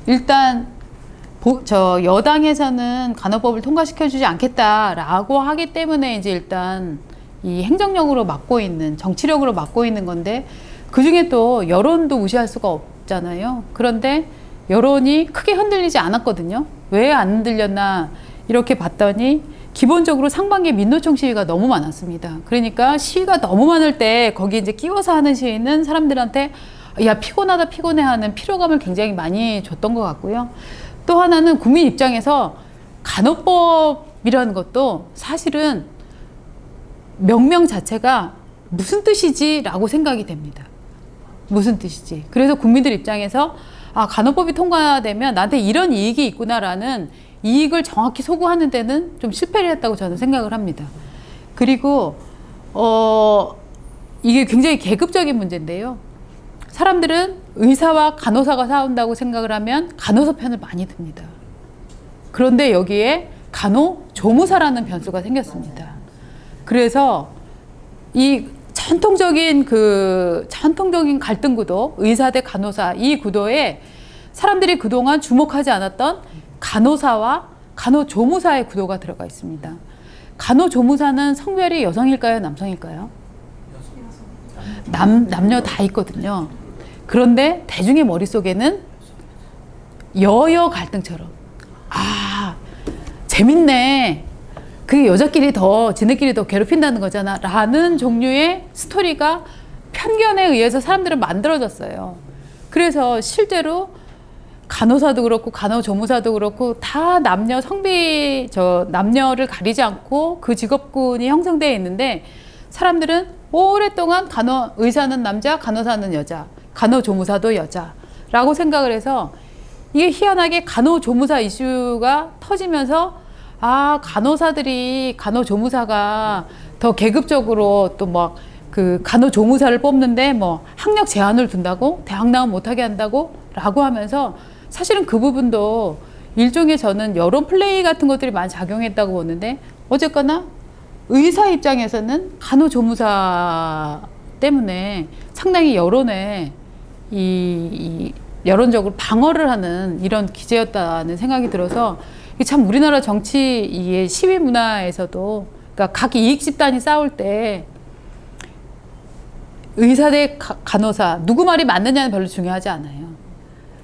일단 저 여당에서는 간호법을 통과시켜주지 않겠다라고 하기 때문에 이제 일단 이 행정력으로 막고 있는, 정치력으로 막고 있는 건데, 그 중에 또 여론도 무시할 수가 없잖아요. 그런데 여론이 크게 흔들리지 않았거든요. 왜 안 흔들렸나 이렇게 봤더니 기본적으로 상반기에 민노총 시위가 너무 많았습니다. 그러니까 시위가 너무 많을 때 거기 이제 끼워서 하는 시위는 사람들한테 야 피곤하다 피곤해 하는 피로감을 굉장히 많이 줬던 것 같고요. 또 하나는 국민 입장에서 간호법이라는 것도 사실은 명명 자체가 무슨 뜻이지? 라고 생각이 됩니다. 무슨 뜻이지? 그래서 국민들 입장에서 아, 간호법이 통과되면 나한테 이런 이익이 있구나라는 이익을 정확히 소구하는 데는 좀 실패를 했다고 저는 생각을 합니다. 그리고 이게 굉장히 계급적인 문제인데요. 사람들은 의사와 간호사가 싸운다고 생각을 하면 간호사 편을 많이 듭니다. 그런데 여기에 간호조무사라는 변수가 생겼습니다. 그래서 이 전통적인 갈등 구도, 의사 대 간호사, 이 구도에 사람들이 그동안 주목하지 않았던 간호사와 간호조무사의 구도가 들어가 있습니다. 간호조무사는 성별이 여성일까요, 남성일까요? 남녀 다 있거든요. 그런데 대중의 머릿속에는 여여 갈등처럼, 아, 재밌네. 그게 여자끼리 지네끼리 더 괴롭힌다는 거잖아. 라는 종류의 스토리가 편견에 의해서 사람들은 만들어졌어요. 그래서 실제로 간호사도 그렇고 간호조무사도 그렇고 다 남녀를 가리지 않고 그 직업군이 형성되어 있는데 사람들은 오랫동안 의사는 남자, 간호사는 여자, 간호조무사도 여자라고 생각을 해서 이게 희한하게 간호조무사 이슈가 터지면서 아, 간호조무사가 더 계급적으로 또 막 그 간호조무사를 뽑는데 뭐 학력 제한을 둔다고? 대학 나오면 못하게 한다고? 라고 하면서 사실은 그 부분도 일종의 저는 여론 플레이 같은 것들이 많이 작용했다고 보는데 어쨌거나 의사 입장에서는 간호조무사 때문에 상당히 여론에 여론적으로 방어를 하는 이런 기제였다는 생각이 들어서 참 우리나라 정치 시위 문화에서도 그러니까 각 이익 집단이 싸울 때 의사 대 간호사 누구 말이 맞느냐는 별로 중요하지 않아요.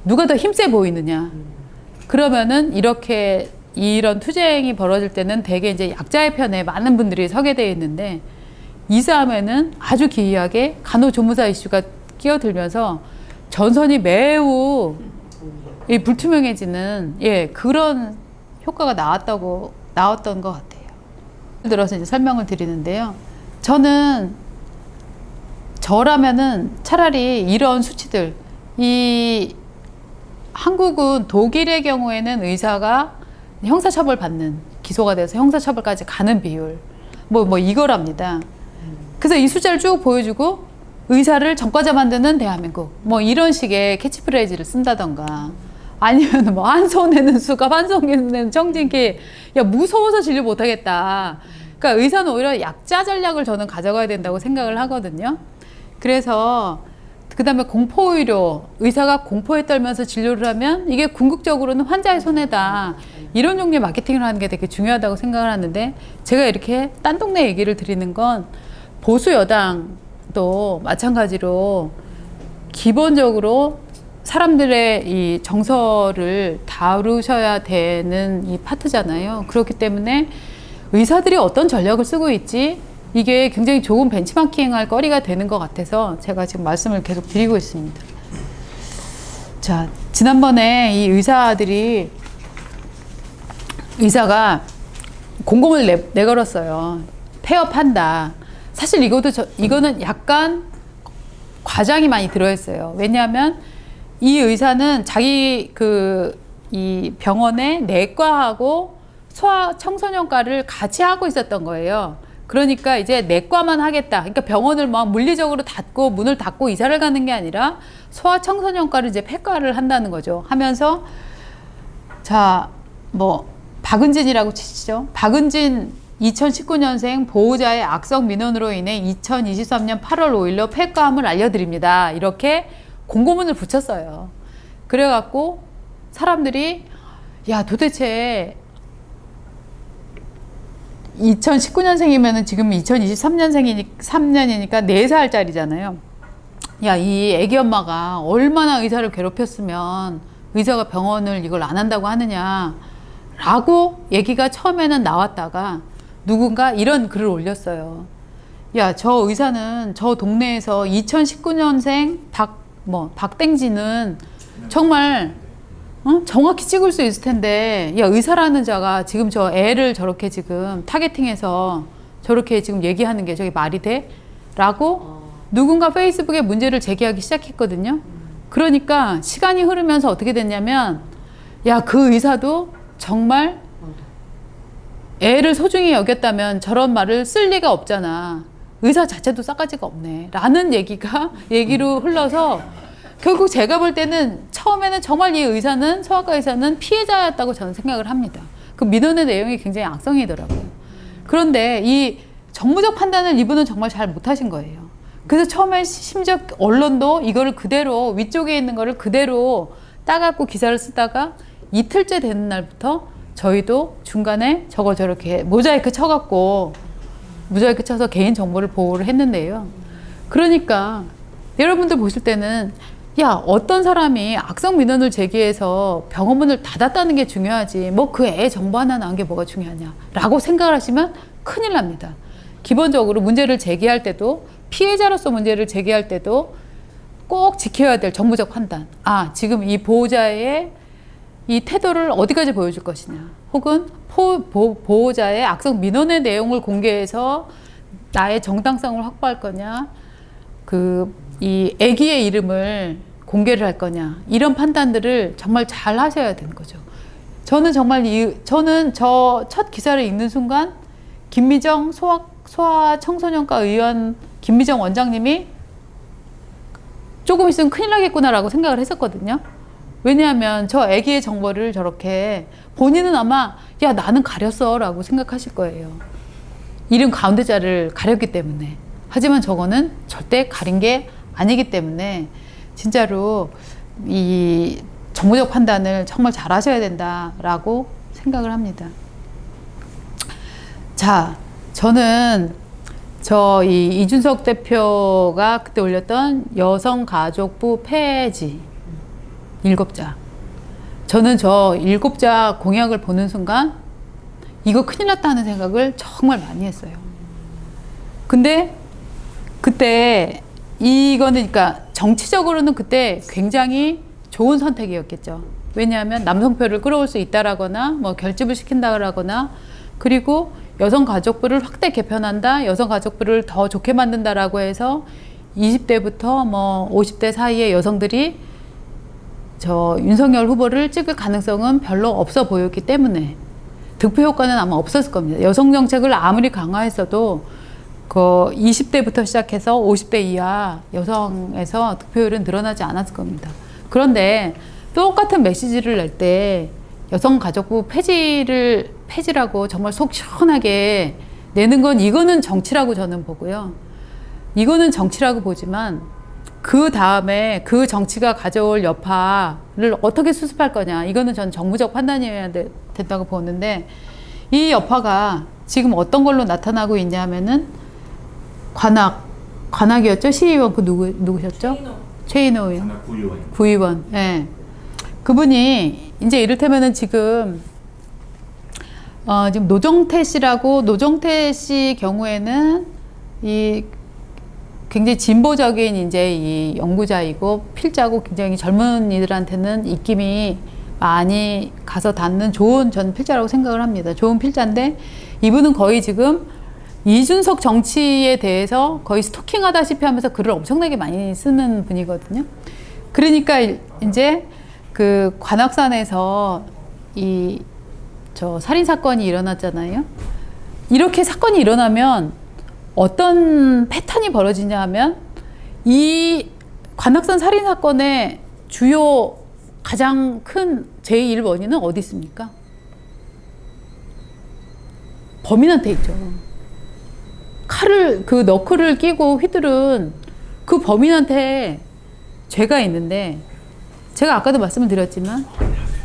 누가 더 힘세 보이느냐. 그러면은 이런 투쟁이 벌어질 때는 대개 이제 약자의 편에 많은 분들이 서게 되어 있는데 이 싸움에는 아주 기이하게 간호조무사 이슈가 끼어들면서 전선이 매우 불투명해지는 그런 효과가 나왔던 것 같아요. 들어서 이제 설명을 드리는데요. 저라면은 차라리 이런 수치들, 한국은 독일의 경우에는 의사가 형사처벌 기소가 돼서 형사처벌까지 가는 비율, 이거랍니다. 그래서 이 숫자를 쭉 보여주고 의사를 전과자 만드는 대한민국, 이런 식의 캐치프레이즈를 쓴다던가, 아니면 한 손에는 수갑, 한 손에는 청진기, 야, 무서워서 진료 못하겠다. 그러니까 의사는 오히려 약자 전략을 저는 가져가야 된다고 생각을 하거든요. 그래서 그 다음에 공포의료, 의사가 공포에 떨면서 진료를 하면 이게 궁극적으로는 환자의 손해다. 이런 종류의 마케팅을 하는 게 되게 중요하다고 생각을 하는데 제가 이렇게 딴 동네 얘기를 드리는 건 보수 여당도 마찬가지로 기본적으로 사람들의 이 정서를 다루셔야 되는 이 파트잖아요. 그렇기 때문에 의사들이 어떤 전략을 쓰고 있지 이게 굉장히 좋은 벤치마킹할 거리가 되는 것 같아서 제가 지금 말씀을 계속 드리고 있습니다. 자, 지난번에 이 의사가 공고문을 내걸었어요. 폐업한다. 사실 이거는 약간 과장이 많이 들어있어요. 왜냐하면 이 의사는 이 병원에 내과하고 소아청소년과를 같이 하고 있었던 거예요. 그러니까 이제 내과만 하겠다. 그러니까 병원을 막 물리적으로 문을 닫고 이사를 가는 게 아니라 소아청소년과를 이제 폐과를 한다는 거죠. 하면서 박은진이라고 치시죠. 박은진 2019년생 보호자의 악성 민원으로 인해 2023년 8월 5일로 폐과함을 알려드립니다. 이렇게 공고문을 붙였어요. 그래갖고 사람들이 야 도대체 2019년생이면 지금 2023년생이니까 3년이니까 4살짜리잖아요. 야, 이 애기 엄마가 얼마나 의사를 괴롭혔으면 의사가 병원을 이걸 안 한다고 하느냐 라고 얘기가 처음에는 나왔다가 누군가 이런 글을 올렸어요. 야, 저 의사는 저 동네에서 2019년생 박땡지는 정말 정확히 찍을 수 있을 텐데, 야, 의사라는 자가 지금 저 애를 저렇게 지금 타겟팅해서 저렇게 지금 얘기하는 게 저게 말이 돼? 라고 누군가 페이스북에 문제를 제기하기 시작했거든요. 그러니까 시간이 흐르면서 어떻게 됐냐면, 야, 그 의사도 정말 애를 소중히 여겼다면 저런 말을 쓸 리가 없잖아. 의사 자체도 싸가지가 없네. 라는 얘기로 흘러서 결국 제가 볼 때는 처음에는 정말 이 의사는, 소아과 의사는 피해자였다고 저는 생각을 합니다. 그 민원의 내용이 굉장히 악성이더라고요. 그런데 이 정무적 판단을 이분은 정말 잘 못하신 거예요. 그래서 처음에 심지어 언론도 이거를 그대로 위쪽에 있는 거를 그대로 따갖고 기사를 쓰다가 이틀째 되는 날부터 저희도 중간에 저렇게 모자이크 쳐갖고 모자이크 쳐서 개인 정보를 보호를 했는데요. 그러니까 여러분들 보실 때는 야, 어떤 사람이 악성 민원을 제기해서 병원문을 닫았다는 게 중요하지 뭐 그 애 정보 하나 나온 게 뭐가 중요하냐 라고 생각을 하시면 큰일 납니다. 기본적으로 문제를 제기할 때도, 피해자로서 문제를 제기할 때도 꼭 지켜야 될 정무적 판단. 아, 지금 이 보호자의 이 태도를 어디까지 보여줄 것이냐, 혹은 보호자의 악성 민원의 내용을 공개해서 나의 정당성을 확보할 거냐, 이 아기의 이름을 공개를 할 거냐, 이런 판단들을 정말 잘 하셔야 되는 거죠. 저는 정말 저는 저 첫 기사를 읽는 순간 김미정 소아 청소년과 의원 김미정 원장님이 조금 있으면 큰일 나겠구나라고 생각을 했었거든요. 왜냐하면 저 아기의 정보를 저렇게 본인은 아마 야, 나는 가렸어 라고 생각하실 거예요. 이름 가운데 자를 가렸기 때문에. 하지만 저거는 절대 가린 게 아니기 때문에 진짜로 이 정무적 판단을 정말 잘 하셔야 된다라고 생각을 합니다. 자, 저는 이 이준석 대표가 그때 올렸던 여성가족부 폐지 7자. 저는 저 7자 공약을 보는 순간 이거 큰일 났다 하는 생각을 정말 많이 했어요. 근데 그때 이거는 그러니까 정치적으로는 그때 굉장히 좋은 선택이었겠죠. 왜냐하면 남성표를 끌어올 수 있다라거나 뭐 결집을 시킨다라거나, 그리고 여성가족부를 확대 개편한다, 여성가족부를 더 좋게 만든다라고 해서 20대부터 뭐 50대 사이의 여성들이 저 윤석열 후보를 찍을 가능성은 별로 없어 보였기 때문에 득표 효과는 아마 없었을 겁니다. 여성 정책을 아무리 강화했어도 그 20대부터 시작해서 50대 이하 여성에서 득표율은 늘어나지 않았을 겁니다. 그런데 똑같은 메시지를 낼 때 여성가족부 폐지라고 정말 속 시원하게 내는 건 이거는 정치라고 저는 보고요. 이거는 정치라고 보지만 그 다음에 그 정치가 가져올 여파를 어떻게 수습할 거냐, 이거는 저는 정무적 판단이어야 된다고 보는데, 이 여파가 지금 어떤 걸로 나타나고 있냐면은 관악이었죠? 시의원 누구셨죠? 최인호 의원. 구의원. 예. 그분이 이제 이를테면은 지금 노정태 씨 경우에는 이 굉장히 진보적인 이제 이 연구자이고 필자고 굉장히 젊은이들한테는 입김이 많이 가서 닿는 좋은 전 필자라고 생각을 합니다. 좋은 필자인데 이분은 거의 지금 이준석 정치에 대해서 거의 스토킹하다시피 하면서 글을 엄청나게 많이 쓰는 분이거든요. 그러니까 이제 그 관악산에서 저 살인 사건이 일어났잖아요. 이렇게 사건이 일어나면 어떤 패턴이 벌어지냐 하면 이 관악산 살인 사건의 주요 가장 큰 제1 원인은 어디 있습니까? 범인한테 있죠. 너클을 끼고 휘두른 그 범인한테 죄가 있는데, 제가 아까도 말씀을 드렸지만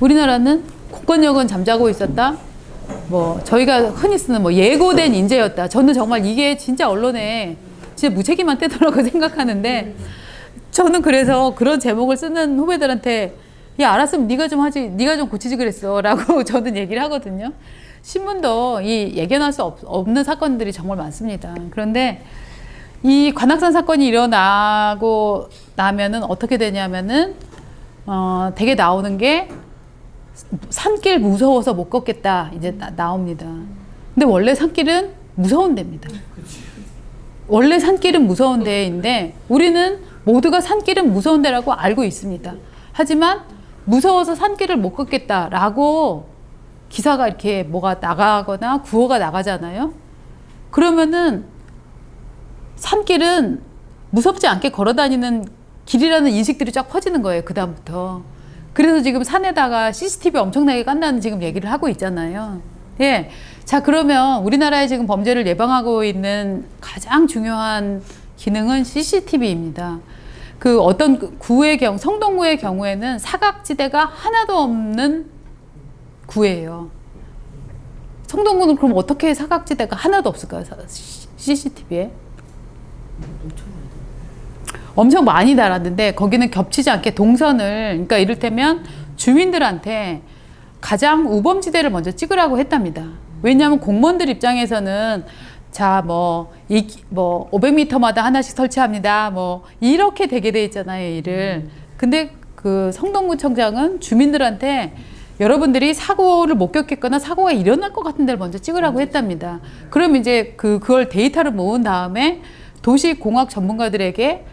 우리나라는 공권력은 잠자고 있었다. 뭐 저희가 흔히 쓰는 뭐 예고된 인재였다. 저는 정말 이게 진짜 언론에 진짜 무책임한 때더라고 생각하는데 저는 그래서 그런 제목을 쓰는 후배들한테 야 알았으면 네가 좀 하지 네가 좀 고치지 그랬어 라고 저는 얘기를 하거든요. 신문도 이 예견할 수 없는 사건들이 정말 많습니다. 그런데 이 관악산 사건이 일어나고 나면은 어떻게 되냐면은 되게 나오는 게 산길 무서워서 못 걷겠다 이제 나옵니다. 근데 원래 산길은 무서운 데입니다. 원래 산길은 무서운 데인데 우리는 모두가 산길은 무서운 데라고 알고 있습니다. 하지만 무서워서 산길을 못 걷겠다라고 기사가 이렇게 뭐가 나가거나 구호가 나가잖아요. 그러면은 산길은 무섭지 않게 걸어다니는 길이라는 인식들이 쫙 퍼지는 거예요. 그 다음부터. 그래서 지금 산에다가 CCTV 엄청나게 깐다는 지금 얘기를 하고 있잖아요. 예. 자, 그러면 우리나라에 지금 범죄를 예방하고 있는 가장 중요한 기능은 CCTV입니다. 그 어떤 구의 경우, 성동구의 경우에는 사각지대가 하나도 없는 구예요. 성동구는 그럼 어떻게 사각지대가 하나도 없을까요? CCTV에? 엄청 많이 달았는데 거기는 겹치지 않게 동선을 그러니까 이를테면 주민들한테 가장 우범지대를 먼저 찍으라고 했답니다. 왜냐하면 공무원들 입장에서는 자, 뭐 500m마다 하나씩 설치합니다. 뭐 이렇게 되게 돼 있잖아요, 일을. 근데 그 성동구청장은 주민들한테 여러분들이 사고를 목격했거나 사고가 일어날 것 같은 데를 먼저 찍으라고 했답니다. 그럼 이제 그걸 데이터를 모은 다음에 도시공학 전문가들에게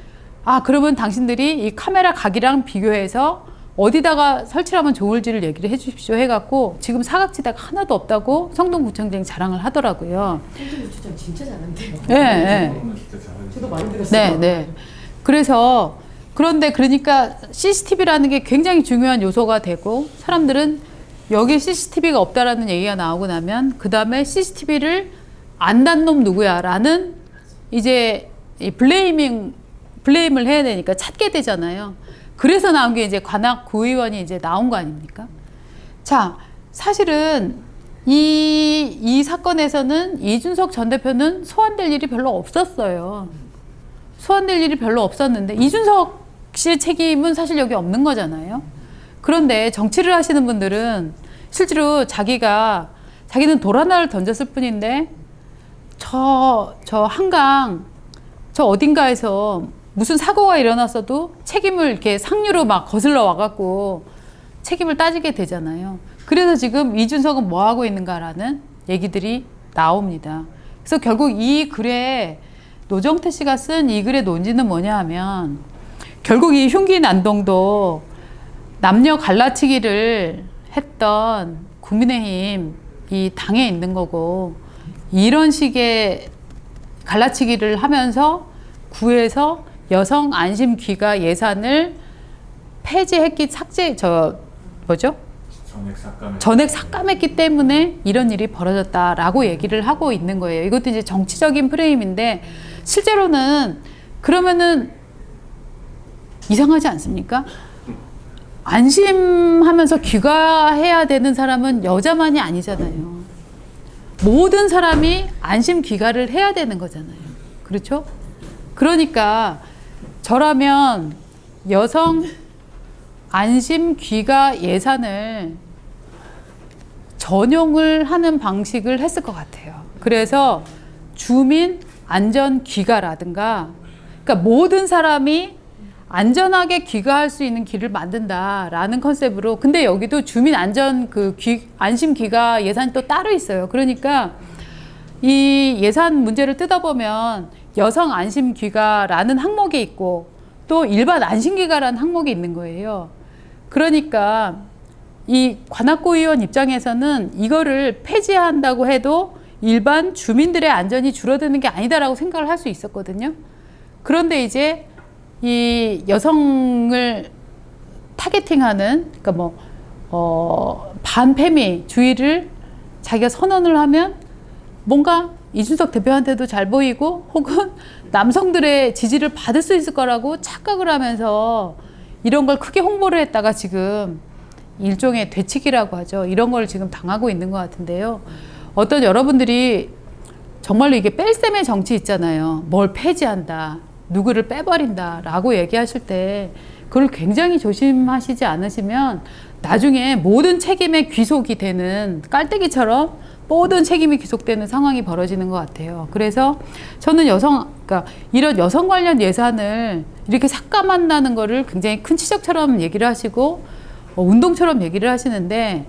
아, 그러면 당신들이 이 카메라 각이랑 비교해서 어디다가 설치하면 좋을지를 얘기를 해 주십시오 해갖고 지금 사각지대가 하나도 없다고 성동구청장이 자랑을 하더라고요. 성동구청장 진짜 잘한대요. 네. 저도 많이 들었어요. 네. 그래서 그런데 그러니까 CCTV라는 게 굉장히 중요한 요소가 되고 사람들은 여기 CCTV가 없다라는 얘기가 나오고 나면 그 다음에 CCTV를 안 단 놈 누구야 라는 이제 이 블레임을 해야 되니까 찾게 되잖아요. 그래서 나온 게 이제 관악 구의원이 이제 나온 거 아닙니까? 자, 사실은 이 사건에서는 이준석 전 대표는 소환될 일이 별로 없었어요. 소환될 일이 별로 없었는데 이준석 씨의 책임은 사실 여기 없는 거잖아요. 그런데 정치를 하시는 분들은 실제로 자기는 돌 하나를 던졌을 뿐인데 저 한강 저 어딘가에서 무슨 사고가 일어났어도 책임을 이렇게 상류로 막 거슬러 와갖고 책임을 따지게 되잖아요. 그래서 지금 이준석은 뭐 하고 있는가라는 얘기들이 나옵니다. 그래서 결국 이 글에 노정태 씨가 쓴 이 글의 논지는 뭐냐 하면 결국 이 흉기 난동도 남녀 갈라치기를 했던 국민의힘 이 당에 있는 거고 이런 식의 갈라치기를 하면서 구에서 여성 안심 귀가 예산을 폐지했기 전액 삭감했기 때문에 이런 일이 벌어졌다라고 얘기를 하고 있는 거예요. 이것도 이제 정치적인 프레임인데 실제로는 그러면은 이상하지 않습니까? 안심하면서 귀가해야 되는 사람은 여자만이 아니잖아요. 모든 사람이 안심 귀가를 해야 되는 거잖아요. 그렇죠? 그러니까 저라면 여성 안심 귀가 예산을 전용을 하는 방식을 했을 것 같아요. 그래서 주민 안전 귀가라든가 그러니까 모든 사람이 안전하게 귀가할 수 있는 길을 만든다라는 컨셉으로 근데 여기도 주민 안전 안심 귀가 예산이 또 따로 있어요. 그러니까 이 예산 문제를 뜯어보면 여성 안심 귀가라는 항목이 있고 또 일반 안심 귀가라는 항목이 있는 거예요. 그러니까 이 관악구 의원 입장에서는 이거를 폐지한다고 해도 일반 주민들의 안전이 줄어드는 게 아니다라고 생각을 할 수 있었거든요. 그런데 이제 이 여성을 타겟팅하는 그러니까 반페미주의를 자기가 선언을 하면 뭔가 이준석 대표한테도 잘 보이고 혹은 남성들의 지지를 받을 수 있을 거라고 착각을 하면서 이런 걸 크게 홍보를 했다가 지금 일종의 되치기라고 하죠. 이런 걸 지금 당하고 있는 것 같은데요. 어떤 여러분들이 정말로 이게 뺄셈의 정치 있잖아요. 뭘 폐지한다, 누구를 빼버린다 라고 얘기하실 때 그걸 굉장히 조심하시지 않으시면 나중에 모든 책임에 귀속이 되는 깔때기처럼 모든 책임이 귀속되는 상황이 벌어지는 것 같아요. 그래서 저는 그러니까 이런 여성 관련 예산을 이렇게 삭감한다는 거를 굉장히 큰 치적처럼 얘기를 하시고 운동처럼 얘기를 하시는데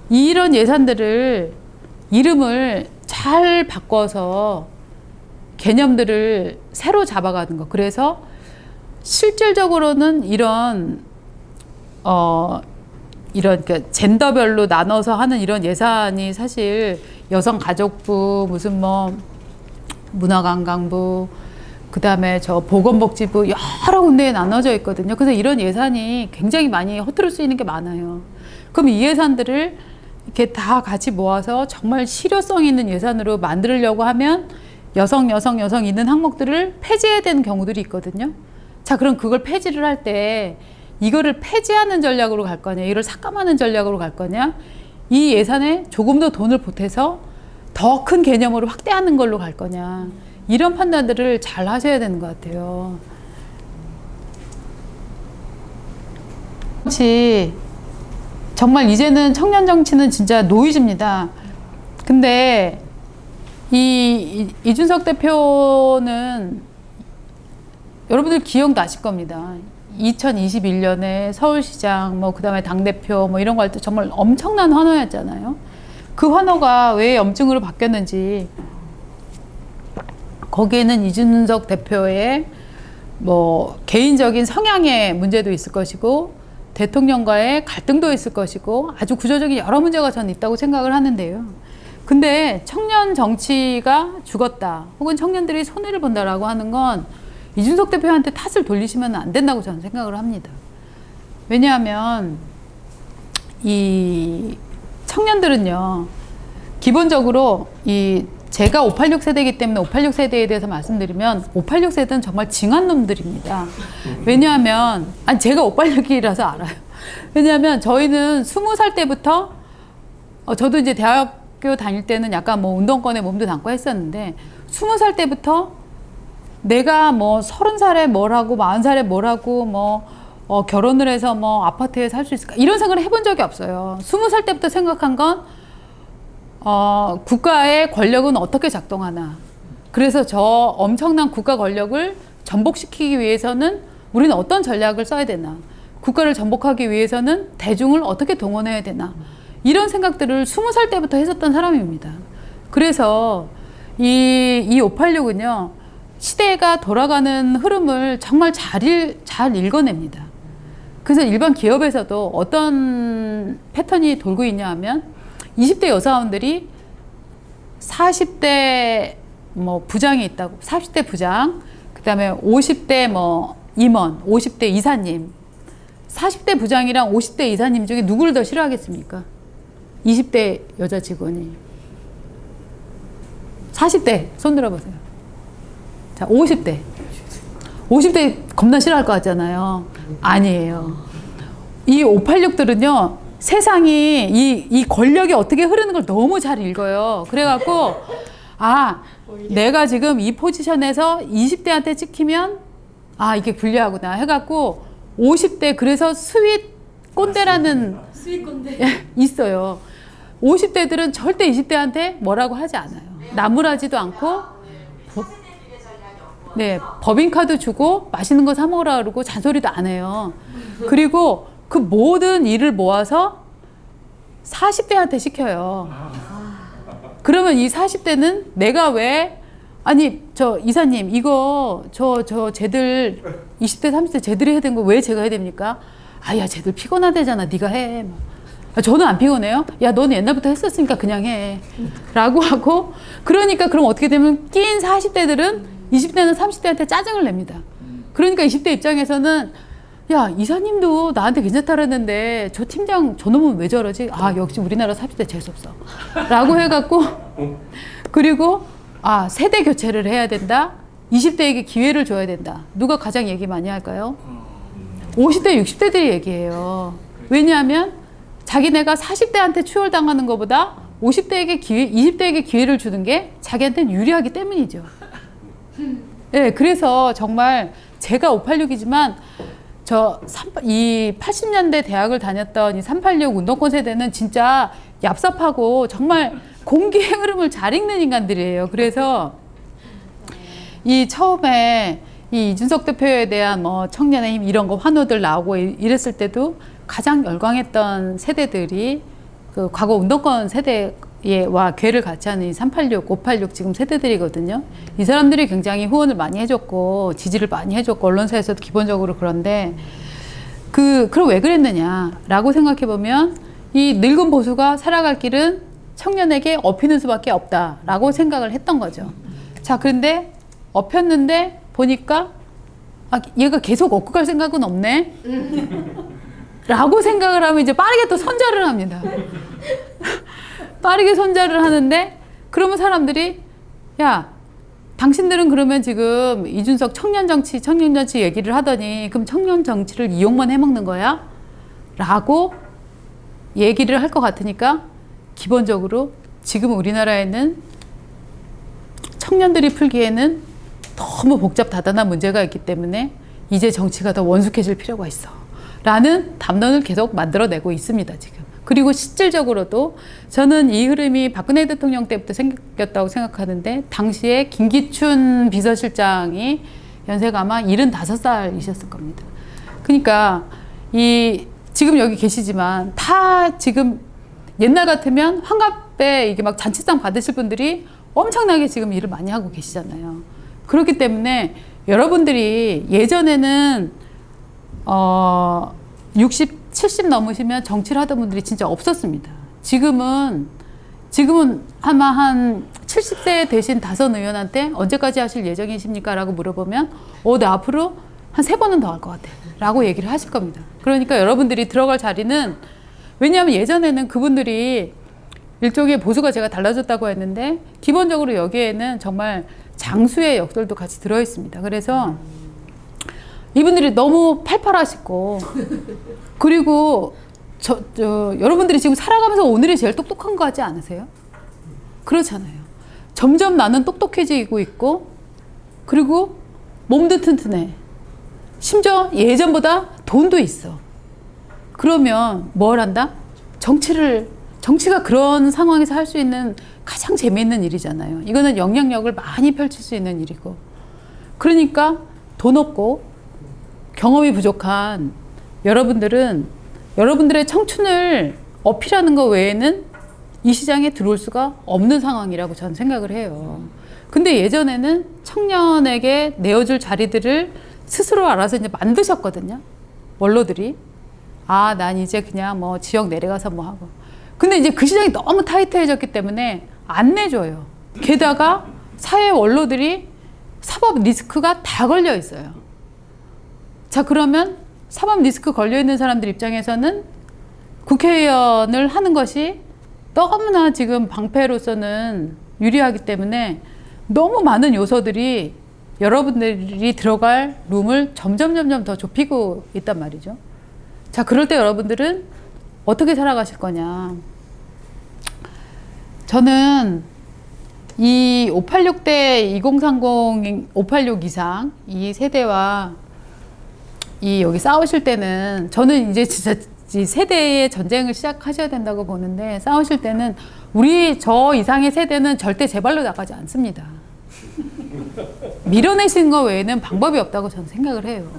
이런 예산들을 이름을 잘 바꿔서 개념들을 새로 잡아가는 거. 그래서 실질적으로는 이런 그러니까 젠더별로 나눠서 하는 이런 예산이 사실 여성가족부, 무슨 뭐 문화관광부, 그 다음에 저 보건복지부 여러 군데에 나눠져 있거든요. 그래서 이런 예산이 굉장히 많이 허투루 쓰이는 게 많아요. 그럼 이 예산들을 이렇게 다 같이 모아서 정말 실효성 있는 예산으로 만들려고 하면 여성 있는 항목들을 폐지해야 되는 경우들이 있거든요. 자, 그럼 그걸 폐지를 할 때 이거를 폐지하는 전략으로 갈 거냐, 이걸 삭감하는 전략으로 갈 거냐, 이 예산에 조금 더 돈을 보태서 더 큰 개념으로 확대하는 걸로 갈 거냐, 이런 판단들을 잘 하셔야 되는 것 같아요. 정말 이제는 청년 정치는 진짜 노이즈입니다. 근데 이준석 대표는 여러분들 기억나실 겁니다. 2021년에 서울시장, 그 다음에 당대표, 이런 거 할 때 정말 엄청난 환호였잖아요. 그 환호가 왜 염증으로 바뀌었는지, 거기에는 이준석 대표의 개인적인 성향의 문제도 있을 것이고, 대통령과의 갈등도 있을 것이고, 아주 구조적인 여러 문제가 저는 있다고 생각을 하는데요. 근데 청년 정치가 죽었다, 혹은 청년들이 손해를 본다라고 하는 건 이준석 대표한테 탓을 돌리시면 안 된다고 저는 생각을 합니다. 왜냐하면 이 청년들은요, 기본적으로 제가 586 세대이기 때문에 586 세대에 대해서 말씀드리면 586 세대는 정말 징한 놈들입니다. 왜냐하면 제가 586이라서 알아요. 왜냐하면 저희는 20살 때부터 저도 이제 대학교 다닐 때는 약간 운동권에 몸도 담고 했었는데 20살 때부터 내가 30살에 뭘 하고 40살에 뭘 하고 결혼을 해서 아파트에 살 수 있을까 이런 생각을 해본 적이 없어요. 20살 때부터 생각한 건 국가의 권력은 어떻게 작동하나, 그래서 저 엄청난 국가 권력을 전복시키기 위해서는 우리는 어떤 전략을 써야 되나, 국가를 전복하기 위해서는 대중을 어떻게 동원해야 되나, 이런 생각들을 20살 때부터 했었던 사람입니다. 그래서 이 586은요 시대가 돌아가는 흐름을 정말 잘 읽어냅니다. 그래서 일반 기업에서도 어떤 패턴이 돌고 있냐 하면 20대 여사원들이 40대 부장이 있다고, 40대 부장, 그 다음에 50대 임원, 50대 이사님, 40대 부장이랑 50대 이사님 중에 누구를 더 싫어하겠습니까? 20대 여자 직원이. 40대 손 들어보세요. 자, 50대 겁나 싫어할 것 같잖아요. 아니에요. 이 586들은요 세상이 이 권력이 어떻게 흐르는 걸 너무 잘 읽어요. 그래갖고 내가 지금 이 포지션에서 20대한테 찍히면 이게 불리하구나 해갖고 50대, 그래서 스윗 꼰대라는 스윗 꼰대 있어요. 50대들은 절대 20대한테 뭐라고 하지 않아요. 나무라지도 않고 법인카드 주고 맛있는 거 사 먹으라 그러고 잔소리도 안 해요. 그리고 그 모든 일을 모아서 40대한테 시켜요. 그러면 이 40대는 내가 왜, 저 이사님 이거 쟤들 20대 30대 쟤들이 해야 되는 거 왜 제가 해야 됩니까? 야 쟤들 피곤하대잖아, 네가 해. 저는 안 피곤해요. 야 너는 옛날부터 했었으니까 그냥 해 라고 하고, 그러니까 그럼 어떻게 되면 낀 40대들은 20대는 30대한테 짜증을 냅니다. 그러니까 20대 입장에서는 야 이사님도 나한테 괜찮다 그랬는데 저 팀장 저놈은 왜 저러지? 역시 우리나라 30대 재수없어 라고 해갖고, 그리고 세대 교체를 해야 된다, 20대에게 기회를 줘야 된다. 누가 가장 얘기 많이 할까요? 50대 60대들이 얘기해요. 왜냐하면 자기네가 40대한테 추월당하는 것보다 50대에게 기회, 20대에게 기회를 주는 게 자기한테는 유리하기 때문이죠. 네, 그래서 정말 제가 586이지만 이 80년대 대학을 다녔던 이 386 운동권 세대는 진짜 얍삽하고 정말 공기의 흐름을 잘 읽는 인간들이에요. 그래서 이 처음에 이 이준석 대표에 대한 뭐 청년의 힘 이런 거 환호들 나오고 이랬을 때도 가장 열광했던 세대들이 그 과거 운동권 세대와 궤를 같이 하는 이 386, 586 지금 세대들이거든요. 이 사람들이 굉장히 후원을 많이 해줬고 지지를 많이 해줬고 언론사에서도 기본적으로 그런데 그럼 왜 그랬느냐라고 생각해보면 이 늙은 보수가 살아갈 길은 청년에게 업히는 수밖에 없다라고 생각을 했던 거죠. 자, 그런데 업혔는데 보니까 얘가 계속 업고 갈 생각은 없네 라고 생각을 하면 이제 빠르게 또 선자를 합니다. 빠르게 선자를 하는데 그러면 사람들이 야, 당신들은 그러면 지금 이준석 청년 정치 얘기를 하더니 그럼 청년 정치를 이용만 해먹는 거야? 라고 얘기를 할 것 같으니까 기본적으로 지금 우리나라에는 청년들이 풀기에는 너무 복잡다단한 문제가 있기 때문에 이제 정치가 더 원숙해질 필요가 있어 라는 담론을 계속 만들어내고 있습니다, 지금. 그리고 실질적으로도 저는 이 흐름이 박근혜 대통령 때부터 생겼다고 생각하는데 당시에 김기춘 비서실장이 연세가 아마 75살이셨을 겁니다. 그러니까 지금 여기 계시지만 다 지금 옛날 같으면 환갑에 이게 막 잔치상 받으실 분들이 엄청나게 지금 일을 많이 하고 계시잖아요. 그렇기 때문에 여러분들이 예전에는 60, 70 넘으시면 정치를 하던 분들이 진짜 없었습니다. 지금은 아마 한 70세 되신 다선 의원한테 언제까지 하실 예정이십니까? 라고 물어보면 나 앞으로 한 3번은 더 할 것 같아 라고 얘기를 하실 겁니다. 그러니까 여러분들이 들어갈 자리는 왜냐하면 예전에는 그분들이 일종의 보수가 제가 달라졌다고 했는데 기본적으로 여기에는 정말 장수의 역설도 같이 들어있습니다. 그래서 이분들이 너무 팔팔하시고 그리고 여러분들이 지금 살아가면서 오늘이 제일 똑똑한 거 같지 않으세요? 그렇잖아요. 점점 나는 똑똑해지고 있고 그리고 몸도 튼튼해. 심지어 예전보다 돈도 있어. 그러면 뭘 한다? 정치가 그런 상황에서 할 수 있는 가장 재미있는 일이잖아요. 이거는 영향력을 많이 펼칠 수 있는 일이고. 그러니까 돈 없고 경험이 부족한 여러분들은 여러분들의 청춘을 어필하는 것 외에는 이 시장에 들어올 수가 없는 상황이라고 저는 생각을 해요. 근데 예전에는 청년에게 내어줄 자리들을 스스로 알아서 이제 만드셨거든요. 원로들이. 난 이제 그냥 뭐 지역 내려가서 뭐 하고. 근데 이제 그 시장이 너무 타이트해졌기 때문에 안 내줘요. 게다가 사회 원로들이 사법 리스크가 다 걸려 있어요. 자, 그러면 사법 리스크 걸려 있는 사람들 입장에서는 국회의원을 하는 것이 너무나 지금 방패로서는 유리하기 때문에 너무 많은 요소들이 여러분들이 들어갈 룸을 점점 더 좁히고 있단 말이죠. 자, 그럴 때 여러분들은 어떻게 살아가실 거냐. 저는 이 586대 2030, 586 이상 이 세대와 여기 싸우실 때는 저는 이제 진짜 이 세대의 전쟁을 시작하셔야 된다고 보는데 싸우실 때는 저 이상의 세대는 절대 제 발로 나가지 않습니다. 밀어내시는 거 외에는 방법이 없다고 저는 생각을 해요.